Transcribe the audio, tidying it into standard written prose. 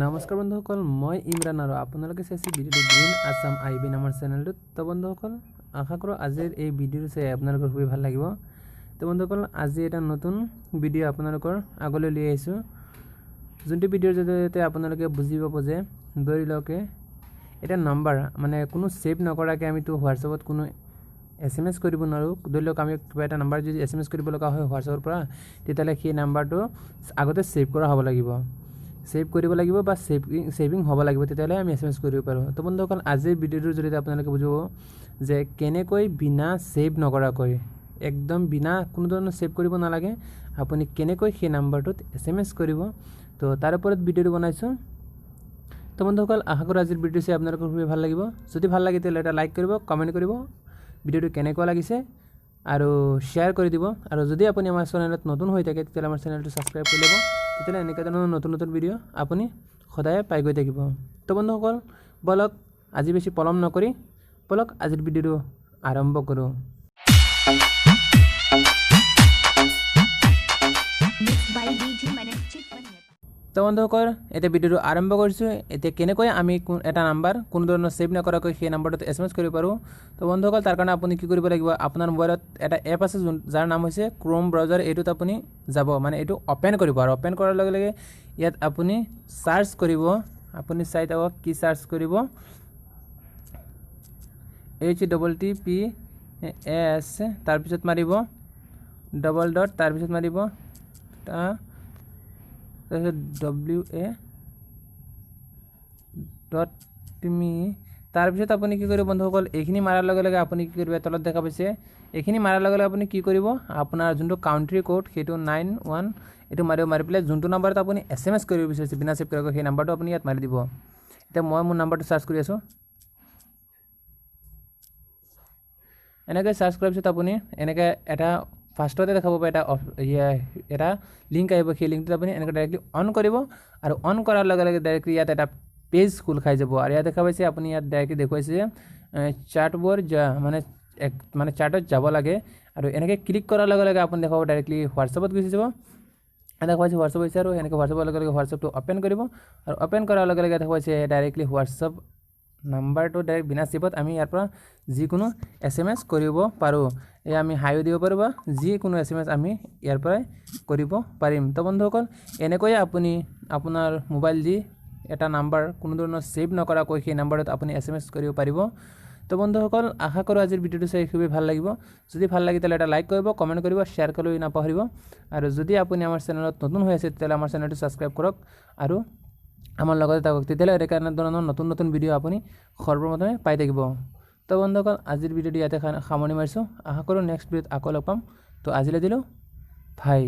নমস্কাৰ বন্ধুসকল, মই ইমৰান আৰু আপোনালোকে চাইছে ভিডিঅ'টো গ্ৰীণ আছাম আইবি নামৰ চেনেলটোত। তো বন্ধুসকল, আশা কৰোঁ আজিৰ এই ভিডিঅ'টো চাই আপোনালোকৰ খুবেই ভাল লাগিব। তো বন্ধুসকল, আজি এটা নতুন ভিডিঅ' আপোনালোকৰ আগলৈ লৈ আহিছোঁ, যোনটো ভিডিঅ'ৰ জৰিয়তে আপোনালোকে বুজি পাব যে ধৰি লওক এটা নাম্বাৰ মানে কোনো ছেভ নকৰাকৈ আমিতো হোৱাটছএপত কোনো SMS কৰিব নোৱাৰোঁ। ধৰি লওক আমি কিবা এটা নাম্বাৰ যদি SMS কৰিব লগা হয় হোৱাটছএপৰ পৰা, তেতিয়াহ'লে সেই নাম্বাৰটো আগতে ছেভ কৰা হ'ব লাগিব, ছেভ কৰিব লাগিব বা ছেভিং হ'ব লাগিব, তেতিয়াহ'লে আমি SMS কৰিব পাৰোঁ। তো বন্ধুসকল, আজিৰ ভিডিঅ'টোৰ জৰিয়তে আপোনালোকে বুজিব যে কেনেকৈ বিনা ছেভ নকৰাকৈ, একদম বিনা কোনো ধৰণৰ ছেভ কৰিব নালাগে, আপুনি কেনেকৈ সেই নাম্বাৰটোত SMS কৰিব। তো তাৰ ওপৰত ভিডিঅ'টো বনাইছোঁ। তো বন্ধুসকল, আশা কৰোঁ আজিৰ ভিডিঅ'টো চাই আপোনালোকৰ খুবেই ভাল লাগিব। যদি ভাল লাগে তেতিয়াহ'লে এটা লাইক কৰিব, কমেণ্ট কৰিব, ভিডিঅ'টো কেনেকুৱা লাগিছে আৰু শ্বেয়াৰ কৰি দিব। আৰু যদি আপুনি আমাৰ চেনেলত নতুন হৈ থাকে তেতিয়াহ'লে আমাৰ চেনেলটো ছাবস্ক্ৰাইব কৰি ল'ব, তেতিয়াহ'লে এনেকুৱা ধৰণৰ নতুন নতুন ভিডিঅ' আপুনি সদায় পাই গৈ থাকিব। তো বন্ধুসকল, বলক আজি বেছি পলম নকৰি বলক আজিৰ ভিডিঅ'টো আৰম্ভ কৰোঁ। তো বন্ধুসকল, এতিয়া ভিডিঅ'টো আৰম্ভ কৰিছোঁ। এতিয়া কেনেকৈ আমি এটা নাম্বাৰ কোনো ধৰণৰ ছেভ নকৰাকৈ সেই নাম্বাৰটোত SMS কৰিব পাৰোঁ। তো বন্ধুসকল, তাৰ কাৰণে আপুনি কি কৰিব লাগিব, আপোনাৰ মোবাইলত এটা এপ আছে যাৰ নাম হৈছে ক্ৰোম ব্ৰাউজাৰ। এইটোত আপুনি যাব, মানে এইটো অ'পেন কৰিব, আৰু অ'পেন কৰাৰ লগে লগে ইয়াত আপুনি চাৰ্চ কৰিব। আপুনি চাই থাকক কি চাৰ্চ কৰিব, HTTPS, তাৰপিছত মাৰিব .. তাৰপিছত মাৰিব WA.me। তাৰপিছত আপুনি কি কৰিব বন্ধুসকল, এইখিনি মাৰাৰ লগে লগে আপুনি কি কৰিব, তলত দেখা পাইছে, এইখিনি মাৰাৰ লগে লগে আপুনি কি কৰিব, আপোনাৰ যোনটো কাউণ্ট্ৰি কোড সেইটো 91 এইটো মাৰি পেলাই যোনটো নাম্বাৰত আপুনি SMS কৰিব বিচাৰিছে বিনা ছেভ কৰাকৈ, সেই নাম্বাৰটো আপুনি ইয়াত মাৰি দিব। এতিয়া মই মোৰ নাম্বাৰটো চাৰ্চ কৰি আছোঁ। এনেকৈ চাৰ্চ কৰাৰ পিছত আপুনি এনেকৈ এটা ফাৰ্ষ্টতে দেখাব পাৰে এটা লিংক আহিব। সেই লিংকটোত আপুনি এনেকৈ ডাইৰেক্টলি অন কৰিব, আৰু অন কৰাৰ লগে লগে ডাইৰেক্টলি ইয়াত এটা পেজ খোল খাই যাব। আৰু ইয়াত দেখা পাইছে আপুনি, ইয়াত ডাইৰেক্টলি দেখুৱাইছে যে চাৰ্টবোৰ মানে চাৰ্টত যাব লাগে, আৰু এনেকৈ ক্লিক কৰাৰ লগে লগে আপুনি দেখাব ডাইৰেক্টলি হোৱাটছএপত গুচি যাব। দেখা পাইছে হোৱাটছএপ হৈছে, আৰু এনেকৈ হোৱাটছএপৰ লগে লগে হোৱাটছএপটো অ'পেন কৰিব, আৰু অ'পেন কৰাৰ লগে লগে দেখা পাইছে ডাইৰেক্টলি হোৱাটছএপ নাম্বাৰটো ডাইৰেক্ট বিনা ছেভত আমি ইয়াৰ পৰা যিকোনো SMS কৰিব পাৰোঁ। এই আমি হাইও দিব পাৰোঁ বা যিকোনো SMS আমি ইয়াৰ পৰাই কৰিব পাৰিম। তো বন্ধুসকল, এনেকৈয়ে আপুনি আপোনাৰ মোবাইল দি এটা নাম্বাৰ কোনো ধৰণৰ ছেভ নকৰাকৈ সেই নাম্বাৰত আপুনি SMS কৰিব পাৰিব। তো বন্ধুসকল, আশা কৰোঁ আজিৰ ভিডিঅ'টো চাই খুবেই ভাল লাগিব। যদি ভাল লাগে তেতিয়াহ'লে এটা লাইক কৰিব, কমেণ্ট কৰিব, শ্বেয়াৰ কৰিবলৈ নাপাহৰিব। আৰু যদি আপুনি আমাৰ চেনেলত নতুন হৈ আছে তেতিয়াহ'লে আমাৰ চেনেলটো ছাবস্ক্ৰাইব কৰক আৰু আমাৰ লগতে থাকক, তেতিয়াহ'লে এনেকুৱা ধৰণৰ নতুন নতুন ভিডিঅ' আপুনি সৰ্বপ্ৰথমে পাই থাকিব। তো বন্ধুসকল, আজিৰ ভিডিঅ'টো ইয়াতে সামৰণি মাৰিছোঁ। আশা কৰোঁ নেক্সট ভিডিঅ'ত আকৌ লগ পাম। তো আজিলৈ দিলোঁ, ভাই।